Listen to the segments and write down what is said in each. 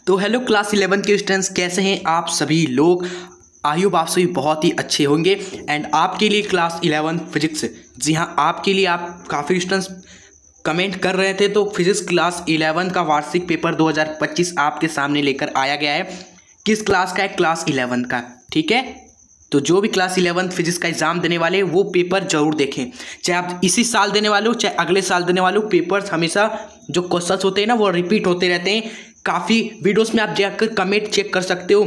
तो hello class 11 के students, कैसे हैं आप सभी लोग। आई होप आप सभी बहुत ही अच्छे होंगे। एंड आपके लिए क्लास 11 फिजिक्स, जी हाँ, आपके लिए आप काफ़ी स्टूडेंट्स कमेंट कर रहे थे, तो फिजिक्स क्लास 11 का वार्षिक पेपर 2025 आपके सामने लेकर आया गया है। किस क्लास का है? क्लास 11 का। ठीक है, तो जो भी क्लास 11 फिजिक्स का एग्जाम देने वाले वो पेपर जरूर देखें, चाहे आप इसी साल देने वाले हो चाहे अगले साल देने वाले हो। पेपर्स हमेशा जो क्वेश्चंस होते हैं ना वो रिपीट होते रहते हैं। काफ़ी वीडियोस में आप जाकर कमेंट चेक कर सकते हो।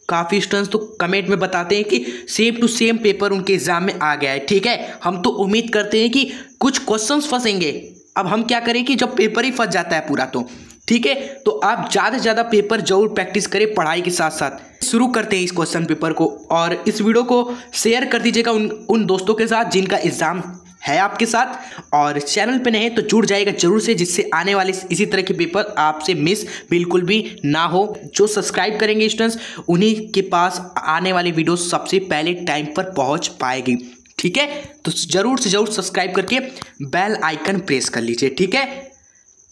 काफ़ी स्टूडेंट्स तो कमेंट में बताते हैं कि सेम टू सेम पेपर उनके एग्जाम में आ गया है। ठीक है, हम तो उम्मीद करते हैं कि कुछ क्वेश्चंस फंसेंगे। अब हम क्या करें कि जब पेपर ही फंस जाता है पूरा, तो ठीक है, तो आप ज़्यादा से ज़्यादा पेपर जरूर प्रैक्टिस करें पढ़ाई के साथ साथ। शुरू करते हैं इस क्वेश्चन पेपर को, और इस वीडियो को शेयर कर दीजिएगा उन दोस्तों के साथ जिनका एग्ज़ाम है आपके साथ। और चैनल पे नहीं तो जुड़ जाएगा जरूर से, जिससे आने वाले इसी तरह के पेपर आपसे मिस बिल्कुल भी ना हो। जो सब्सक्राइब करेंगे स्टूडेंट्स, उन्हीं के पास आने वाली वीडियो सबसे पहले टाइम पर पहुंच पाएगी। ठीक है, तो जरूर से जरूर सब्सक्राइब करके बेल आइकन प्रेस कर लीजिए। ठीक है,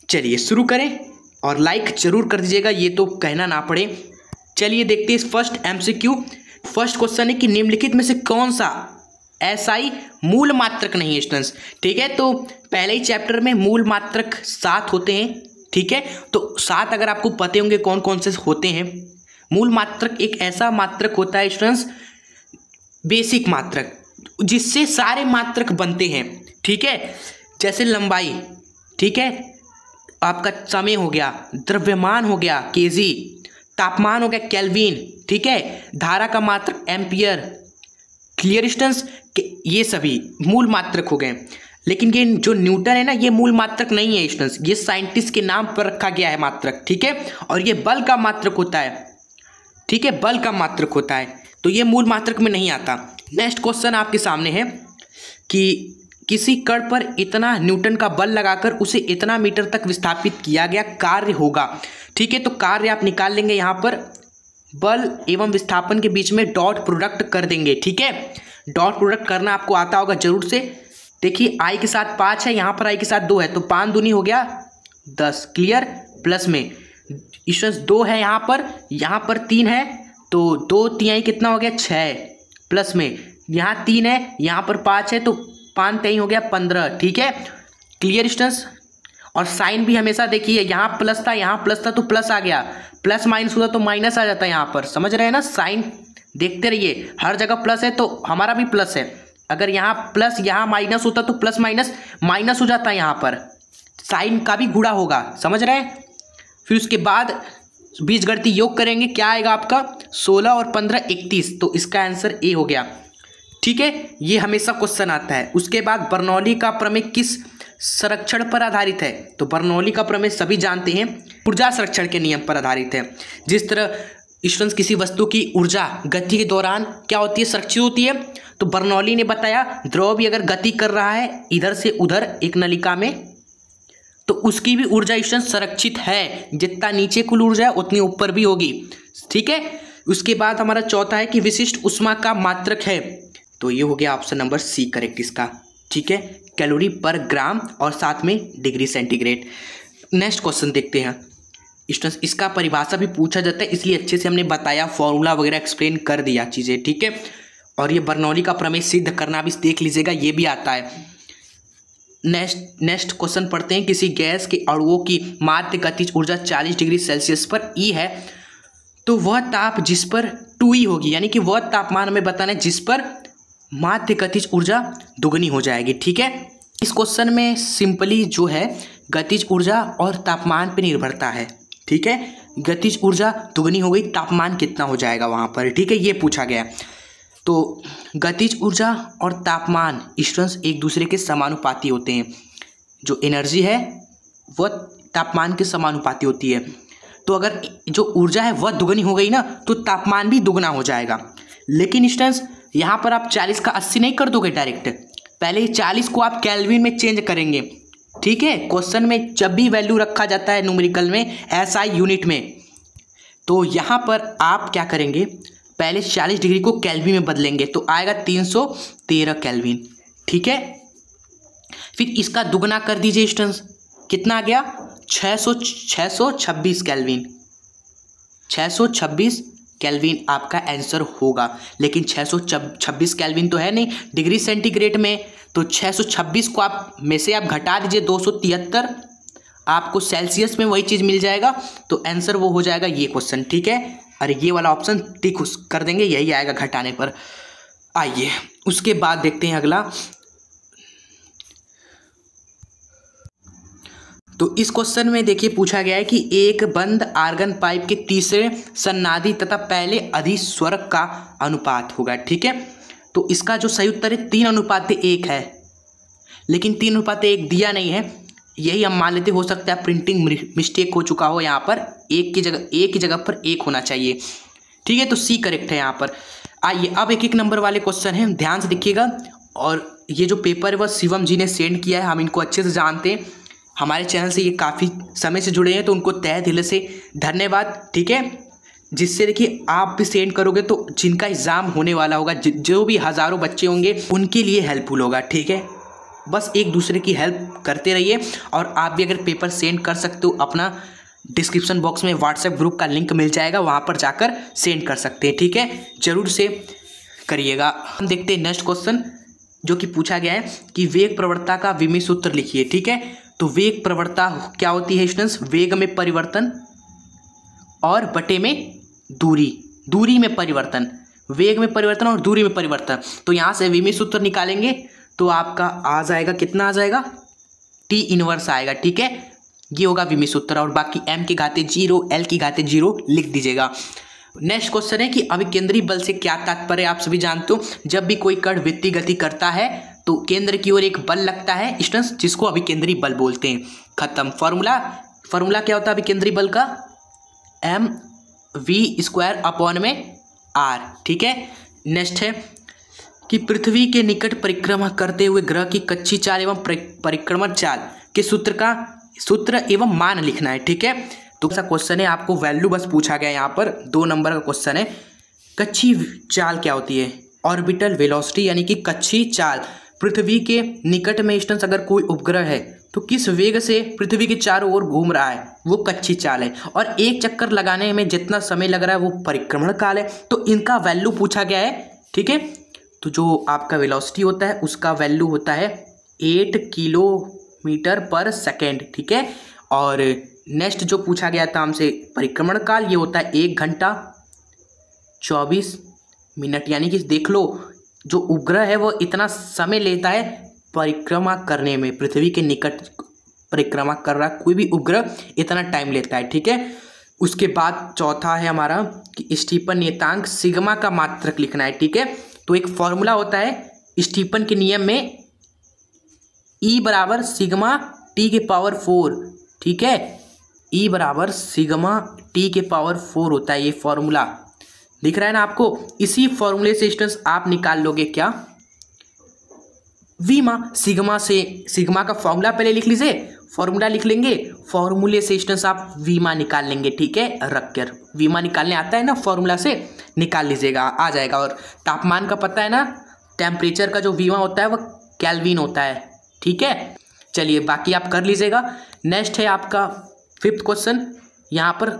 चलिए शुरू करें, और लाइक जरूर कर दीजिएगा, ये तो कहना ना पड़े। चलिए देखते हैं फर्स्ट एमसीक्यू। फर्स्ट क्वेश्चन है कि निम्नलिखित में से कौन सा एसआई मूल मात्रक नहीं है स्टूडेंट्स। ठीक है, तो पहले ही चैप्टर में मूल मात्रक 7 होते हैं। ठीक है, तो 7 अगर आपको पते होंगे कौन कौन से होते हैं। मूल मात्रक एक ऐसा मात्रक होता है स्टूडेंट्स, बेसिक मात्रक, जिससे सारे मात्रक बनते हैं। ठीक है, जैसे लंबाई, ठीक है, आपका समय हो गया, द्रव्यमान हो गया केजी, तापमान हो गया केल्विन, ठीक है, धारा का मात्रक एम्पियर, क्लियर स्टूडेंट्स, ये सभी मूल मात्रक हो गए। लेकिन ये जो न्यूटन है ना, ये मूल मात्रक नहीं है स्टूडेंट्स, ये साइंटिस्ट के नाम पर रखा गया है मात्रक। ठीक है, और ये बल का मात्रक होता है। ठीक है, बल का मात्रक होता है, तो ये मूल मात्रक में नहीं आता। नेक्स्ट क्वेश्चन आपके सामने है कि किसी कण पर इतना न्यूटन का बल लगाकर उसे इतना मीटर तक विस्थापित किया गया कार्य होगा। ठीक है, तो कार्य आप निकाल लेंगे, यहाँ पर बल एवं विस्थापन के बीच में डॉट प्रोडक्ट कर देंगे। ठीक है, डॉट प्रोडक्ट करना आपको आता होगा जरूर से। देखिए आई के साथ 5 है, यहाँ पर आई के साथ 2 है, तो 5 दूनी हो गया 10, क्लियर, प्लस में इश्वंस 2 है, यहाँ पर 3 है, तो 2 तिहाई कितना हो गया 6, प्लस में यहाँ 3 है, यहाँ पर 5 है, तो 5 तिहाई हो गया 15। ठीक है, क्लियर स्टूडेंट्स। और साइन भी हमेशा देखिए, यहाँ प्लस था यहाँ प्लस था तो प्लस आ गया, प्लस माइनस हुआ तो माइनस आ जाता है यहाँ पर, समझ रहे हैं ना। साइन देखते रहिए, हर जगह प्लस है तो हमारा भी प्लस है। अगर यहाँ प्लस यहाँ माइनस होता तो प्लस माइनस माइनस हो जाता है, यहाँ पर साइन का भी गुणा होगा, समझ रहे हैं। फिर उसके बाद बीजगणितीय योग करेंगे, क्या आएगा आपका 16 और 15 31, तो इसका आंसर ए हो गया। ठीक है, ये हमेशा क्वेश्चन आता है। उसके बाद बर्नौली का प्रमेय किस संरक्षण पर आधारित है? तो बर्नौली का प्रमेय सभी जानते हैं, ऊर्जा संरक्षण के नियम पर आधारित है। जिस तरह स्टूडेंट्स किसी वस्तु की ऊर्जा गति के दौरान क्या होती है, संरक्षित होती है, तो बर्नौली ने बताया द्रव भी अगर गति कर रहा है इधर से उधर एक नलिका में, तो उसकी भी ऊर्जा स्टूडेंट्स संरक्षित है। जितना नीचे कुल ऊर्जा है उतनी ऊपर भी होगी। ठीक है, उसके बाद हमारा चौथा है कि विशिष्ट ऊष्मा का मात्रक है, तो ये हो गया ऑप्शन नंबर सी करेक्ट इसका। ठीक है, कैलोरी पर ग्राम और साथ में डिग्री सेंटीग्रेड। नेक्स्ट क्वेश्चन देखते हैं स्टूडेंट्स, इसका परिभाषा भी पूछा जाता है, इसलिए अच्छे से हमने बताया, फॉर्मूला वगैरह एक्सप्लेन कर दिया चीज़ें। ठीक है, और ये बर्नौली का प्रमेय सिद्ध करना भी देख लीजिएगा, ये भी आता है। नेक्स्ट क्वेश्चन पढ़ते हैं, किसी गैस के अणुओं की माध्य गतिज ऊर्जा 40 डिग्री सेल्सियस पर ई है, तो वह ताप जिस पर 2E होगी, यानी कि वह तापमान हमें बताना है जिस पर माध्य गतिज ऊर्जा दुगनी हो जाएगी। ठीक है, इस क्वेश्चन में सिंपली जो है गतिज ऊर्जा और तापमान पर निर्भरता है। ठीक है, गतिज ऊर्जा दुगनी हो गई, तापमान कितना हो जाएगा वहाँ पर। ठीक है, ये पूछा गया। तो गतिज ऊर्जा और तापमान स्टूडेंट्स एक दूसरे के समानुपाती होते हैं। जो एनर्जी है वह तापमान के समानुपाती होती है, तो अगर जो ऊर्जा है वह दुगनी हो गई ना, तो तापमान भी दुगना हो जाएगा। लेकिन स्टूडेंट्स यहाँ पर आप 40 का 80 नहीं कर दोगे डायरेक्ट, पहले 40 को आप केल्विन में चेंज करेंगे। ठीक है, क्वेश्चन में जब भी वैल्यू रखा जाता है न्यूमेरिकल में एसआई यूनिट में, तो यहाँ पर आप क्या करेंगे, पहले 40 डिग्री को केल्विन में बदलेंगे, तो आएगा 313 केल्विन। ठीक है, फिर इसका दुगना कर दीजिए स्टूडेंट्स, कितना आ गया 626 केल्विन। 626 केल्विन आपका आंसर होगा। लेकिन 626 केल्विन तो है नहीं डिग्री सेंटीग्रेड में, तो 626 को आप में से आप घटा दीजिए 273, आपको सेल्सियस में वही चीज़ मिल जाएगा। तो आंसर वो हो जाएगा ये क्वेश्चन, ठीक है। अरे ये वाला ऑप्शन टिक कर देंगे, यही आएगा घटाने पर। आइए उसके बाद देखते हैं अगला। तो इस क्वेश्चन में देखिए पूछा गया है कि एक बंद आर्गन पाइप के तीसरे सन्नादी तथा पहले अधिस्वरक का अनुपात होगा, ठीक है। तो इसका जो सही उत्तर है 3:1 है, लेकिन 3:1 दिया नहीं है, यही हम मान लेते, हो सकता है प्रिंटिंग मिस्टेक हो चुका हो, यहाँ पर एक की जगह पर 1 होना चाहिए, ठीक है। तो सी करेक्ट है यहाँ पर। आइए अब एक नंबर वाले क्वेश्चन हैं, ध्यान से देखिएगा। और ये जो पेपर है वह शिवम जी ने सेंड किया है, हम इनको अच्छे से जानते हैं, हमारे चैनल से ये काफ़ी समय से जुड़े हैं, तो उनको तहे दिल से धन्यवाद, ठीक है। जिससे देखिए आप भी सेंड करोगे तो जिनका एग्ज़ाम होने वाला होगा, जो भी हज़ारों बच्चे होंगे उनके लिए हेल्पफुल होगा, ठीक है। बस एक दूसरे की हेल्प करते रहिए। और आप भी अगर पेपर सेंड कर सकते हो, अपना डिस्क्रिप्शन बॉक्स में व्हाट्सएप ग्रुप का लिंक मिल जाएगा, वहाँ पर जाकर सेंड कर सकते हैं, ठीक है। ज़रूर से करिएगा। हम देखते हैं नेक्स्ट क्वेश्चन जो कि पूछा गया है कि वेग प्रवणता का विमीय सूत्र लिखिए, ठीक है। तो वेग प्रवणता क्या होती है स्टूडेंट्स? वेग में परिवर्तन और बटे में दूरी में परिवर्तन, वेग में परिवर्तन और दूरी में परिवर्तन। तो यहाँ से विमीय सूत्र निकालेंगे तो आपका आ जाएगा, कितना आ जाएगा? टी इनवर्स आएगा, ठीक है। ये होगा विमीय सूत्र। और बाकी m की घाते 0, l की घाते 0 लिख दीजिएगा। नेक्स्ट क्वेश्चन है कि अभिकेंद्री बल से क्या तात्पर्य? आप सभी जानते हो, जब भी कोई कण वृत्तीय गति करता है तो केंद्र की ओर एक बल लगता है स्टूडेंट्स, जिसको अभिकेंद्री बल बोलते हैं। खत्म। फॉर्मूला क्या होता है अभिकेंद्री बल का? mv²/r, ठीक है। नेक्स्ट है कि पृथ्वी के निकट परिक्रमा करते हुए ग्रह की कच्ची चाल एवं परिक्रमण चाल के सूत्र एवं मान लिखना है, ठीक है। तो ऐसा क्वेश्चन है, आपको वैल्यू बस पूछा गया है, यहाँ पर 2 नंबर का क्वेश्चन है। कच्ची चाल क्या होती है? ऑर्बिटल वेलोसिटी, यानी कि कच्ची चाल। पृथ्वी के निकट में स्टूडेंट्स अगर कोई उपग्रह है तो किस वेग से पृथ्वी के चारों ओर घूम रहा है, वो कच्ची चाल है। और एक चक्कर लगाने में जितना समय लग रहा है वो परिक्रमण काल है। तो इनका वैल्यू पूछा गया है, ठीक है। तो जो आपका वेलोसिटी होता है उसका वैल्यू होता है 8 किलोमीटर/सेकेंड, ठीक है। और नेक्स्ट जो पूछा गया था हमसे परिक्रमण काल, ये होता है 1 घंटा 24 मिनट। यानी कि देख लो, जो उपग्रह है वो इतना समय लेता है परिक्रमा करने में, पृथ्वी के निकट परिक्रमा कर रहा कोई भी उपग्रह इतना टाइम लेता है, ठीक है। उसके बाद चौथा है हमारा कि स्टीफन नियतांक सिग्मा का मात्रक लिखना है, ठीक है। तो एक फॉर्मूला होता है स्टीफन के नियम में, E = सिग्मा T⁴, ठीक है। E = सिग्मा T⁴ होता है, ये फॉर्मूला दिख रहा है ना आपको। इसी फॉर्मूले से स्टूडेंट्स आप निकाल लोगे क्या? वीमा। सिग्मा का फॉर्मूला पहले लिख लीजिए, फॉर्मूला लिख लेंगे, फॉर्मूले से स्टूडेंट्स आप वीमा निकाल लेंगे, ठीक है। रख कर वीमा निकालने आता है ना, फॉर्मूला से निकाल लीजिएगा, आ जाएगा। और तापमान का पता है ना, टेम्परेचर का जो वीमा होता है वह केल्विन होता है, ठीक है। चलिए बाकी आप कर लीजिएगा। नेक्स्ट है आपका 5th क्वेश्चन, यहाँ पर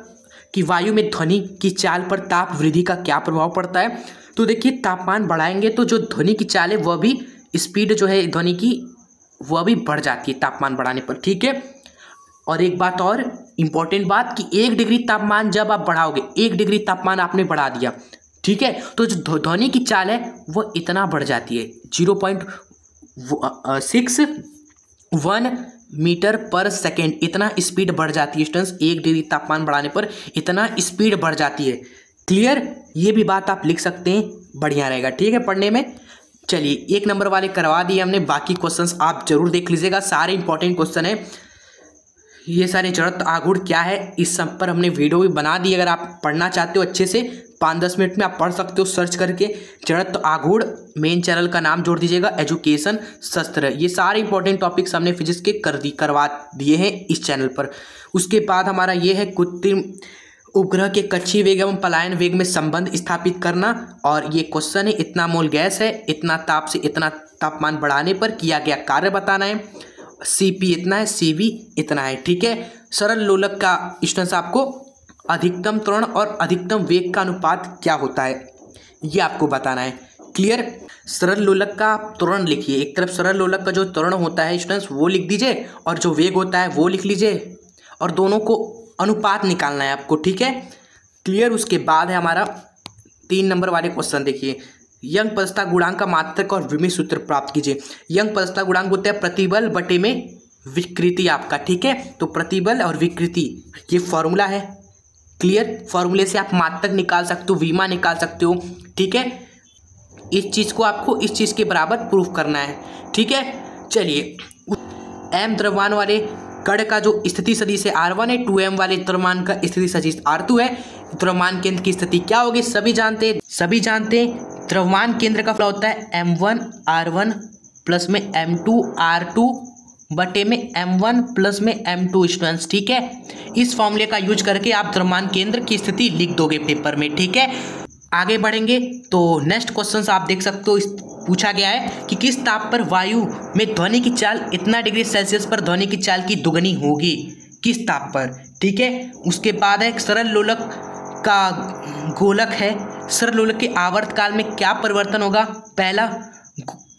कि वायु में ध्वनि की चाल पर ताप वृद्धि का क्या प्रभाव पड़ता है? तो देखिए, तापमान बढ़ाएंगे तो जो ध्वनि की चाल है वह भी, स्पीड जो है ध्वनि की वह भी बढ़ जाती है तापमान बढ़ाने पर, ठीक है। और एक बात और इम्पॉर्टेंट बात कि 1 डिग्री तापमान जब आप बढ़ाओगे, 1 डिग्री तापमान आपने बढ़ा दिया, ठीक है, तो जो ध्वनि की चाल है वह इतना बढ़ जाती है 0.61 मीटर/सेकेंड, इतना स्पीड बढ़ जाती है स्टूडेंट्स। 1 डिग्री तापमान बढ़ाने पर इतना स्पीड बढ़ जाती है। क्लियर? ये भी बात आप लिख सकते हैं, बढ़िया रहेगा, ठीक है, पढ़ने में। चलिए 1 नंबर वाले करवा दिए हमने, बाकी क्वेश्चंस आप जरूर देख लीजिएगा, सारे इंपॉर्टेंट क्वेश्चन है। ये सारे जड़त्व आघूर्ण क्या है, इस सब पर हमने वीडियो भी बना दी, अगर आप पढ़ना चाहते हो अच्छे से 5-10 मिनट में आप पढ़ सकते हो सर्च करके। जड़त्व आघूर्ण, मेन चैनल का नाम जोड़ दीजिएगा, एजुकेशन शास्त्र। ये सारे इंपॉर्टेंट टॉपिक्स हमने फिजिक्स के करवा दिए हैं इस चैनल पर। उसके बाद हमारा ये है कृत्रिम उपग्रह के कक्षीय वेग एवं पलायन वेग में संबंध स्थापित करना। और ये क्वेश्चन है, इतना मोल गैस है, इतना ताप से इतना तापमान बढ़ाने पर किया गया कार्य बताना है। Cp इतना है, Cv इतना है, ठीक है। सरल लोलक का स्टूडेंट्स आपको अधिकतम त्वरण और अधिकतम वेग का अनुपात क्या होता है, ये आपको बताना है। क्लियर। सरल लोलक का त्वरण लिखिए, एक तरफ सरल लोलक का जो त्वरण होता है स्टूडेंट्स वो लिख दीजिए और जो वेग होता है वो लिख लीजिए और दोनों को अनुपात निकालना है आपको, ठीक है। क्लियर। उसके बाद है हमारा 3 नंबर वाले क्वेश्चन देखिए, यंग पदस्थता गुणांक का मात्रक और विमित सूत्र प्राप्त कीजिए। यंग पदस्थता गुणांक होता है प्रतिबल बटे में विकृति आपका, ठीक है। तो प्रतिबल और विकृति ये फॉर्मूला है। क्लियर। फॉर्मूले से आप मात्रक निकाल सकते हो, विमा निकाल सकते हो, ठीक है। इस चीज़ को आपको इस चीज़ के बराबर प्रूफ करना है, ठीक है। चलिए, m द्रव्यमान वाले कण का जो स्थिति सदिश है R1 है, 2m वाले द्रव्यमान का स्थिति सदिश R2 है। द्रव्यमान केंद्र की स्थिति क्या होगी सभी जानते हैं। द्रव्यमान केंद्र का फॉर्मूला होता है m1 R1 प्लस में m2 R2 बटे में m1 प्लस में m2 स्टूडेंट्स, ठीक है। इस फॉर्मूले का यूज करके आप द्रव्यमान केंद्र की स्थिति लिख दोगे पेपर में, ठीक है। आगे बढ़ेंगे तो नेक्स्ट क्वेश्चन आप देख सकते हो, पूछा गया है कि किस ताप पर वायु में ध्वनि की चाल इतना डिग्री सेल्सियस पर ध्वनि की चाल की दुगनी होगी, किस ताप पर, ठीक है। उसके बाद है सरल लोलक का गोलक है, सरल लोलक के आवर्त काल में क्या परिवर्तन होगा। पहला,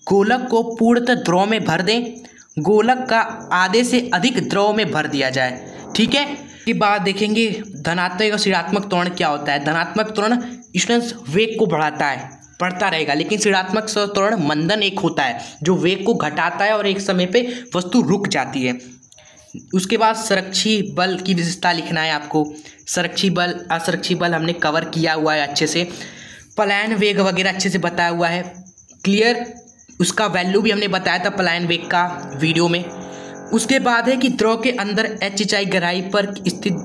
गोलक को पूर्णतः द्रव में भर दें, गोलक का आधे से अधिक द्रव में भर दिया जाए, ठीक है। के बाद देखेंगे धनात्मक और ऋणात्मक त्वरण क्या होता है। धनात्मक त्वरण स्टूडेंट्स वेग को बढ़ाता है, बढ़ता रहेगा, लेकिन ऋणात्मक त्वरण मंदन एक होता है जो वेग को घटाता है और एक समय पे वस्तु रुक जाती है। उसके बाद संरक्षी बल की विशेषता लिखना है आपको। संरक्षी बल असंरक्षी बल हमने कवर किया हुआ है अच्छे से, पलायन वेग वगैरह अच्छे से बताया हुआ है। क्लियर। उसका वैल्यू भी हमने बताया था पलायन वेग का वीडियो में। उसके बाद है कि द्रव के अंदर h ऊंचाई गहराई पर स्थित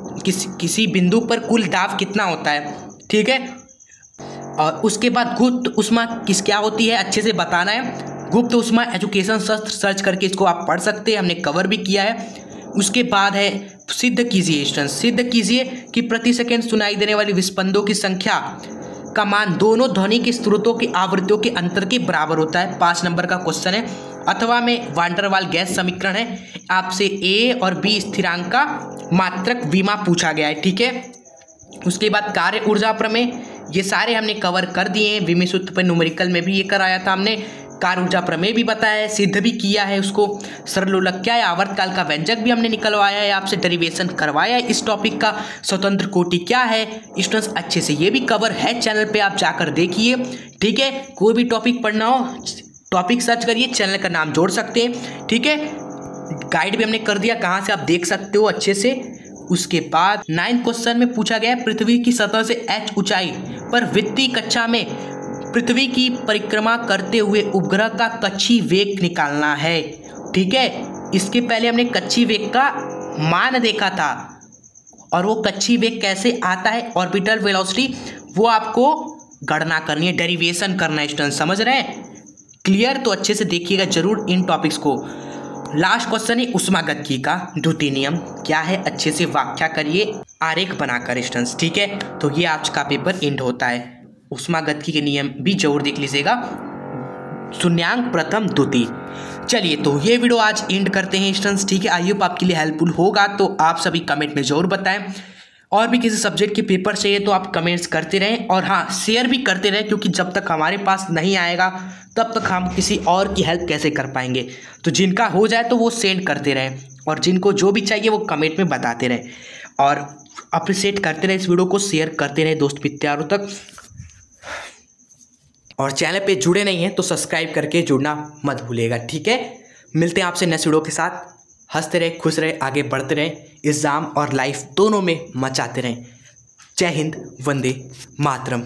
किसी बिंदु पर कुल दाब कितना होता है, ठीक है। और उसके बाद गुप्त उष्मा क्या होती है अच्छे से बताना है। गुप्त उष्मा एजुकेशन शास्त्र सर्च करके इसको आप पढ़ सकते हैं, हमने कवर भी किया है। उसके बाद है सिद्ध कीजिए स्टूडेंट, सिद्ध कीजिए कि प्रति सेकेंड सुनाई देने वाली विस्पंदों की संख्या का मान दोनों ध्वनि के स्रोतों की आवृत्तियों के अंतर के बराबर होता है। 5 नंबर का क्वेश्चन है। अथवा में वान डेर वाल गैस समीकरण है, आपसे A और B स्थिरांक का मात्रक विमा पूछा गया है, ठीक है। उसके बाद कार्य ऊर्जा प्रमेय, ये सारे हमने कवर कर दिए हैं। विमित सूत्र पर न्यूमेरिकल में भी ये कराया था हमने। कार्य ऊर्जा प्रमेय भी बताया है, सिद्ध भी किया है उसको। सरल लोलक क्या है, आवर्तकाल का व्यंजक भी हमने निकलवाया है, आपसे डेरिवेशन करवाया है इस टॉपिक का। स्वतंत्र कोटि क्या है स्टूडेंट्स, अच्छे से ये भी कवर है, चैनल पे आप जाकर देखिए, ठीक है। कोई भी टॉपिक पढ़ना हो टॉपिक सर्च करिए, चैनल का नाम जोड़ सकते हैं, ठीक है। गाइड भी हमने कर दिया कहाँ से आप देख सकते हो अच्छे से। उसके बाद 9th क्वेश्चन में पूछा गया है पृथ्वी की सतह से h ऊंचाई पर वित्तीय कक्षा में पृथ्वी की परिक्रमा करते हुए उपग्रह का कक्षीय वेग निकालना है, ठीक है। इसके पहले हमने कक्षीय वेग का मान देखा था और वो कक्षीय वेग कैसे आता है, ऑर्बिटल वेलोसिटी, वो आपको गणना करनी है, डेरिवेशन करना है स्टूडेंट, समझ रहे हैं। क्लियर। तो अच्छे से देखिएगा जरूर इन टॉपिक्स को। लास्ट क्वेश्चन है उष्मागतिकी का द्वितीय नियम क्या है, अच्छे से व्याख्या करिए आरेख बनाकर स्टूडेंट्स, ठीक है। तो ये आज का पेपर एंड होता है। उष्मागतिकी के नियम भी जरूर देख लीजिएगा, शून्यांक प्रथम द्वितीय। चलिए तो ये वीडियो आज एंड करते हैं स्टूडेंट्स, ठीक है। आई होप आपके लिए हेल्पफुल होगा, तो आप सभी कमेंट में जरूर बताएं। और भी किसी सब्जेक्ट के पेपर चाहिए तो आप कमेंट्स करते रहें, और हाँ शेयर भी करते रहें, क्योंकि जब तक हमारे पास नहीं आएगा तब तक हम किसी और की हेल्प कैसे कर पाएंगे। तो जिनका हो जाए तो वो सेंड करते रहें, और जिनको जो भी चाहिए वो कमेंट में बताते रहें, और अप्रिशिएट करते रहें, इस वीडियो को शेयर करते रहें दोस्त मित्रों तक। और चैनल पे जुड़े नहीं हैं तो सब्सक्राइब करके जुड़ना मत भूलिएगा, ठीक है। मिलते हैं आपसे नेक्स्ट वीडियो के साथ। हंसते रहे, खुश रहे, आगे बढ़ते रहें, एग्ज़ाम और लाइफ दोनों में मचाते रहें। जय हिंद, वंदे मातरम।